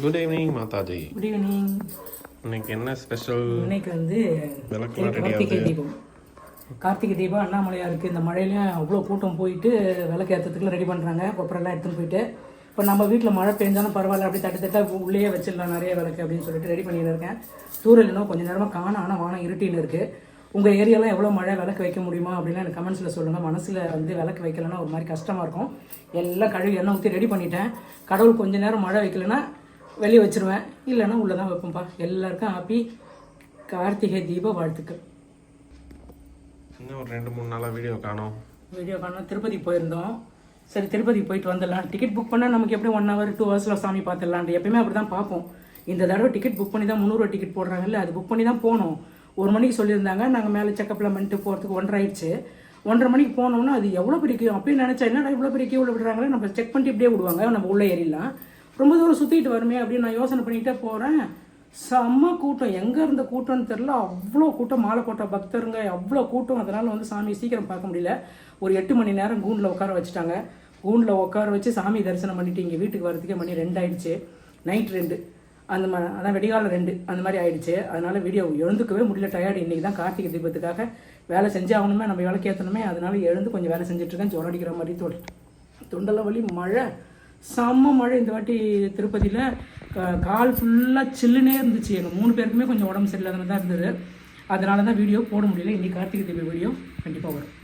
Good evening Mataji. Good evening. இன்னைக்கு என்ன special? இன்னைக்கு வந்து கார்த்திகை தீபம். கார்த்திகை தீபம் அண்ணாமலையாருக்கு இந்த மழையிலையும் அவ்வளோ கூட்டம் போயிட்டு விளக்கு ஏற்றத்துக்குலாம் ரெடி பண்ணுறாங்க. கொப்பரெல்லாம் எடுத்துன்னு போயிட்டு இப்போ நம்ம வீட்டில் மழை பெஞ்சாலும் பரவாயில்ல, அப்படி தட்டு தட்டாக உள்ளே வச்சிடலாம் நிறைய விளக்கு அப்படின்னு சொல்லிட்டு ரெடி பண்ணிட்டு இருக்கேன். தூரல் இன்னும் கொஞ்சம் நேரமாக காணும், ஆனால் வானம் இருட்டின்னு இருக்குது. உங்கள் ஏரியாலாம் எவ்வளோ மழை விளக்கு வைக்க முடியுமா அப்படின்னா எனக்கு கமெண்ட்ஸில் சொல்லுங்கள். மனசில் வந்து விளக்கு வைக்கலன்னா ஒரு மாதிரி கஷ்டமாக இருக்கும். எல்லாம் கழுவி எண்ணெய் ஊற்றி ரெடி பண்ணிட்டேன். கடவுள் கொஞ்சம் நேரம் மழை வைக்கலைன்னா வெளியே வச்சுருவேன், இல்லைன்னா உள்ளே தான் வைப்போம்ப்பா. எல்லாருக்கும் ஹாப்பி கார்த்திகை தீப வாழ்த்துக்கள். இன்னும் ஒரு 2-3 நாளாக வீடியோ காணோம். திருப்பதி போயிருந்தோம். சரி திருப்பதி போயிட்டு வந்துடலாம். டிக்கெட் புக் பண்ணால் நமக்கு எப்படி 1 hour 2 hours சாமி பார்த்துடலான்ட்டு எப்பயுமே அப்படி தான் பார்ப்போம். இந்த தடவை டிக்கெட் புக் பண்ணி தான் 300 ரூபா டிக்கெட் போடுறாங்கல்ல, அது புக் பண்ணி தான் போனோம். 1 மணிக்கு சொல்லியிருந்தாங்க. நாங்கள் மேலே செக்கப்லாம் பண்ணிட்டு போகிறதுக்கு 1:30 ஆயிடுச்சு. 1:30 மணிக்கு போனோம்னா அது எவ்வளோ பெரிய கியூ. அப்பயும் நினச்சா என்னடா இவ்வளோ பெரிய கியூவில் விடுறாங்களே, நம்ம செக் பண்ணிட்டு இப்படியே விடுவாங்க, நம்ம உள்ளே ஏறிடலாம். ரொம்ப தூரம் சுற்றிட்டு வருமே அப்படின்னு நான் யோசனை பண்ணிக்கிட்டே போகிறேன். செம்ம கூட்டம், எங்கே இருந்த கூட்டம்னு தெரில, அவ்வளோ கூட்டம். மாலை போட்ட பக்தருங்க அவ்வளோ கூட்டம். அதனால் வந்து சாமியை சீக்கிரம் பார்க்க முடியல. ஒரு 8 மணி நேரம் கூண்டில் உட்கார வச்சுட்டாங்க. கூண்டில் உட்கார வச்சு சாமி தரிசனம் பண்ணிட்டு இங்கே வீட்டுக்கு வரதுக்கே மணி 2 ஆயிடுச்சு. நைட் 2 அந்த மாதிரி, அதான் வெடிகாலம் 2 அந்த மாதிரி ஆயிடுச்சு. அதனால் வீடியோ எழுந்துக்கவே முடியல, டயர்டு. இன்றைக்கி தான் கார்த்திகை தீபத்துக்காக வேலை செஞ்சு ஆகணுமே, நம்ம வேலை ஏற்றணுமே. அதனால எழுந்து கொஞ்சம் வேலை செஞ்சுட்ருக்கேன். ஜுரம் அடிக்கிற மாதிரி தொண்டெல்லாம் வலி. மழை, செம்ம மழை இந்த வாட்டி திருப்பதியில். கால் ஃபுல்லாக சில்லுனே இருந்துச்சு. எங்கள் 3 பேருக்குமே கொஞ்சம் உடம்பு சரியில்லாத தான் இருந்தது. அதனால தான் வீடியோ போட முடியல. இன்றைக்கி கார்த்திகை தீப வீடியோ கண்டிப்பாக வரும்.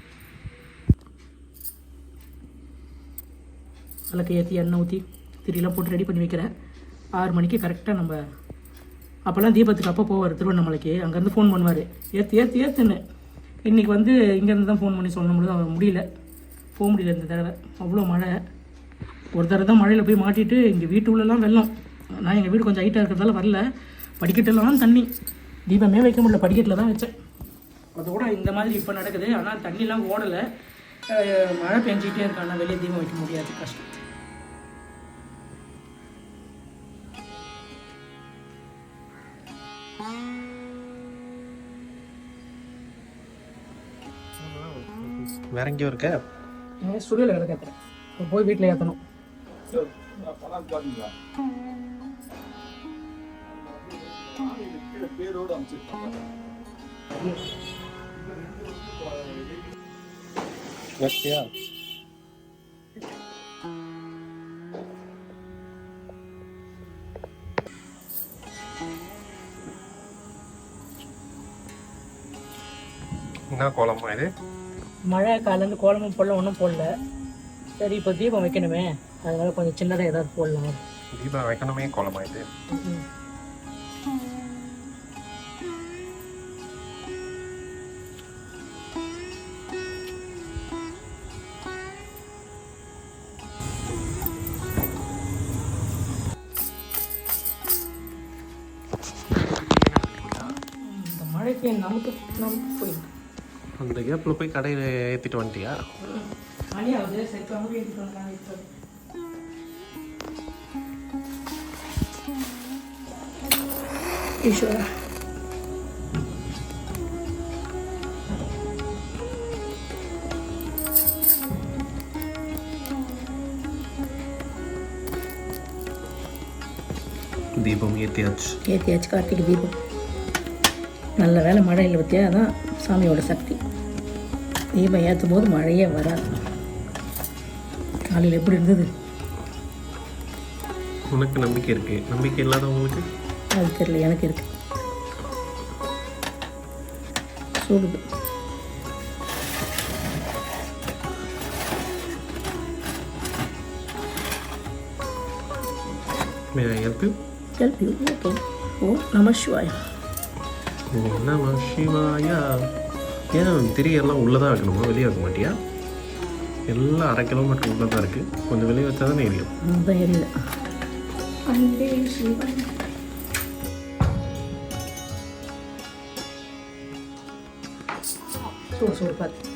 விளக்கு ஏற்றி எண்ணெய் ஊற்றி திரியெல்லாம் போட்டு ரெடி பண்ணி வைக்கிறேன். 6 மணிக்கு கரெக்டாக நம்ம அப்போல்லாம் தீபத்துக்கு அப்போ போவார் திருவண்ணாமலைக்கு. அங்கேருந்து ஃபோன் பண்ணுவார், ஏற்றுன்னு. இன்றைக்கி வந்து இங்கேருந்து தான் ஃபோன் பண்ணி சொல்லணும், அவர் முடியல, போக முடியல இந்த தடவை. அவ்வளோ மழை. ஒரு தடவை தான் மழையில் போய் மாட்டிட்டு இங்கே வீட்டு உள்ளெல்லாம் வெள்ளம். நான் எங்கள் வீடு கொஞ்சம் ஹைட்டாக இருக்கிறதால வரல. படிக்கட்டெல்லாம் தண்ணி. தீபமே வைக்க முடியல, படிக்கட்டில் தான் வச்சேன். அதோட இந்த மாதிரி இப்போ நடக்குது. ஆனால் தண்ணிலாம் ஓடலை, மழை பெஞ்சிக்கிட்டே இருக்கு. ஆனால் வெளியே தீபம் வைக்க முடியாது, கஷ்டம். வேற எங்கேயும் இருக்க? ஸ்டுடியோவில் வேலை கேட்குறேன், போய் வீட்டில் ஏற்றணும். என்ன கோலமா இது? மழை காலேருந்து கோலமும் போடல, ஒன்றும் போடல. சரி இப்போ தீபம் வைக்கணுமே, அதனால கொஞ்சம் சின்னதாக ஏதாவது போடலாம். தீபம் வைக்கணுமே, கோலமா இது? இந்த மழைக்கு நமக்கு போயிருக்கு. அந்த கேப்பில் போய் கடையில் ஏற்றிட்டு வந்துட்டியா? மணியாவது சரி ஏற்றிட்டு வந்தாங்க. ஈஸ்வரா, தீபம் ஏற்றியாச்சு. கார்த்திகை தீபம். நல்ல வேலை மழை இல்லை பற்றியா, அதான் சாமியோட சக்தி. தீபம் ஏற்றும் போது மழையே வராது. காலையில் எப்படி இருந்தது? உனக்கு நம்பிக்கை இருக்கு, நம்பிக்கை இல்லாதவங்களுக்கு அது தெரியல, எனக்கு இருக்கு. சூடுது. May I help you? Help you? Okay. ஓம் நம சிவாயா. ஓம் நம சிவாயா. ஏன் திரியெல்லாம் உள்ளதான் வைக்கணுமா, வெளியே வைக்க மாட்டியா? எல்லாம் 1/2 கிலோமீட்டர் உள்ளே தான் இருக்குது, கொஞ்சம் வெளியே வச்சா தானே எரியும். அதுதான் எரியல. அன்பே சிவன். சூடு பார்த்து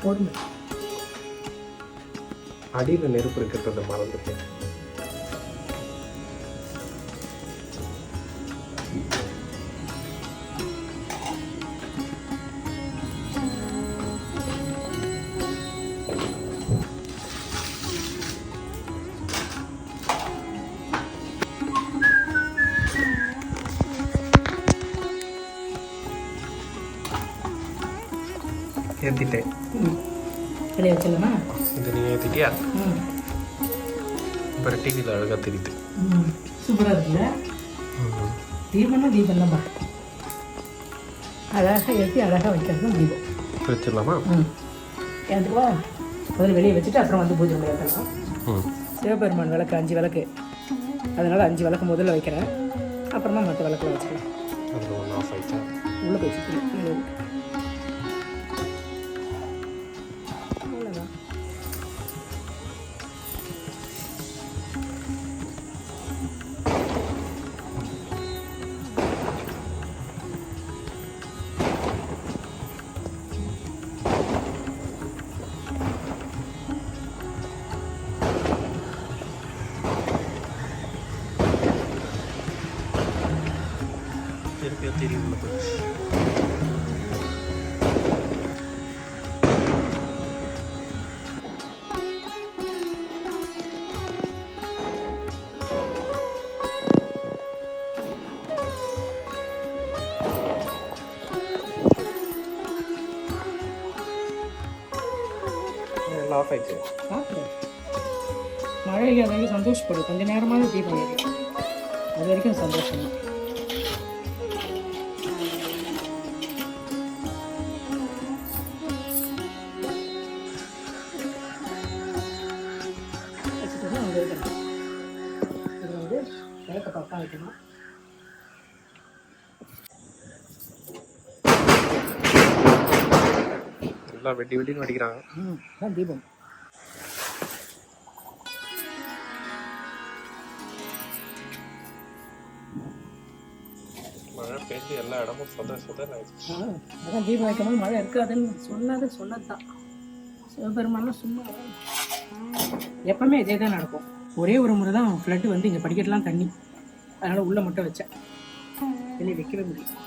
போடுங்க. அடியில் நெருப்பு இருக்கிறத மறந்துட்டேன். ஏற்றிட்டேன். வெளியே வச்சிடலாமா? இது நீங்கள் ஏற்றிட்டியா? ம். இப்போ டிவியில் அழகாக தெரியுது. சூப்பராக இருக்குல்ல? தீபம்னா தீபம் தான்ப்பா. அழகாக ஏற்றி அழகாக வைக்கிறது தான் தீபம். வச்சிடலாமா? ஏற்றுக்குவா? முதல்ல வெளியே வச்சுட்டு அப்புறம் வந்து பூஜை பண்ணி ஏற்றலாம். சிவபெருமான் விளக்கு 5 விளக்கு, அதனால் 5 விளக்கு முதல்ல வைக்கிறேன், அப்புறமா மற்ற விளக்கில் வச்சுக்கலாம். அதில் ஒன்று ஆஃப் ஆகிட்டா உள்ளே போய் சுற்றி அவ்வளோதான். திருப்பியாக தெரியும் உள்ள போய். எல்லாம் ஆஃப் ஆயிடுச்சு. பார்க்குறேன் மழையில் அது வரைக்கும் சந்தோஷப்படும். கொஞ்சம் நேரமாக தீபம் ஏறி அது வரைக்கும் சந்தோஷம். இது வந்து கிழக்க பக்கம் வைக்கணும். எல்லாம் வெட்டி வெட்டின்னு வெடிக்கிறாங்க. அதான் தீபம். மழை பெய்ஞ்சு எல்லா இடமும் சொதன்னு ஆயிடுச்சு. அதான் தீபம் வைக்கும்போது மழை இருக்காதுன்னு சொன்னது தான். சிவபெருமானா சும்மா எப்பவுமே இதே தான் நடக்கும். ஒரே ஒரு முறை தான் ஃப்ளட்டு வந்து இங்கே படிக்கட்டெலாம் தண்ணி, அதனால் உள்ளே மட்டும் வச்சேன், வெளியே வைக்கவே முடியும்.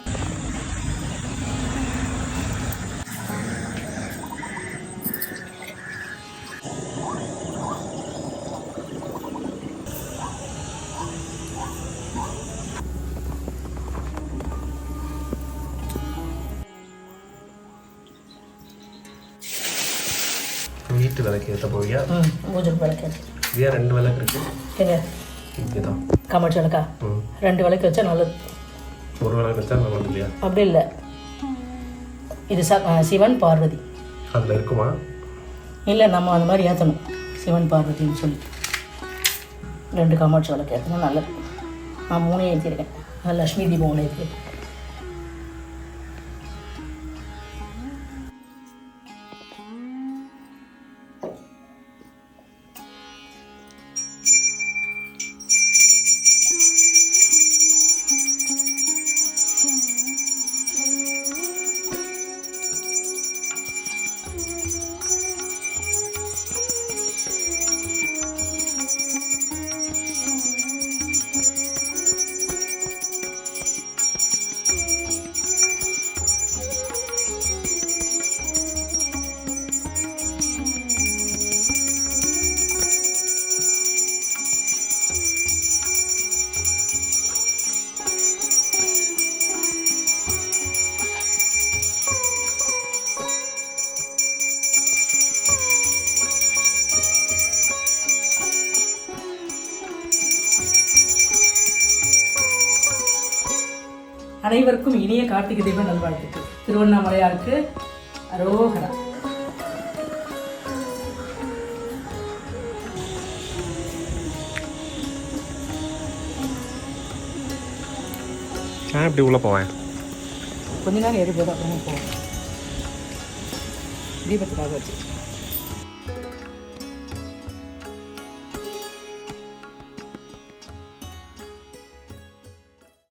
வீட்டு விளக்கு ஏற்ற போவியா? பூஜை விளக்கு இதே 2 விளக்கு இருக்கு. எங்க இதுதான் காமாட்சி விளக்கா? 2 விளக்கு வச்சா நல்லது. ஒரு விளக்கு வச்சா நல்லது இல்லையா? அப்படி இல்லை, இது சிவன் பார்வதி அதில் இருக்குமா? இல்லை, நம்ம அந்த மாதிரி ஏற்றணும். சிவன் பார்வதின்னு சொல்லி 2 காமாட்சி விளக்கு ஏற்றணும் நல்லது. நான் 3 ஏற்றிருக்கேன். லக்ஷ்மி தீபம் 1 ஏற்றிருக்கேன். அனைவருக்கும் இனிய கார்த்திகை தீப நல்வாழ்த்துக்கள். திருவண்ணாமலையாருக்கு அரோகரா. நான் இப்படி உள்ளே போவேன். கொஞ்ச நேரம் எது போதும், அப்புறமா போவோம். தீபத்துக்காக வச்சு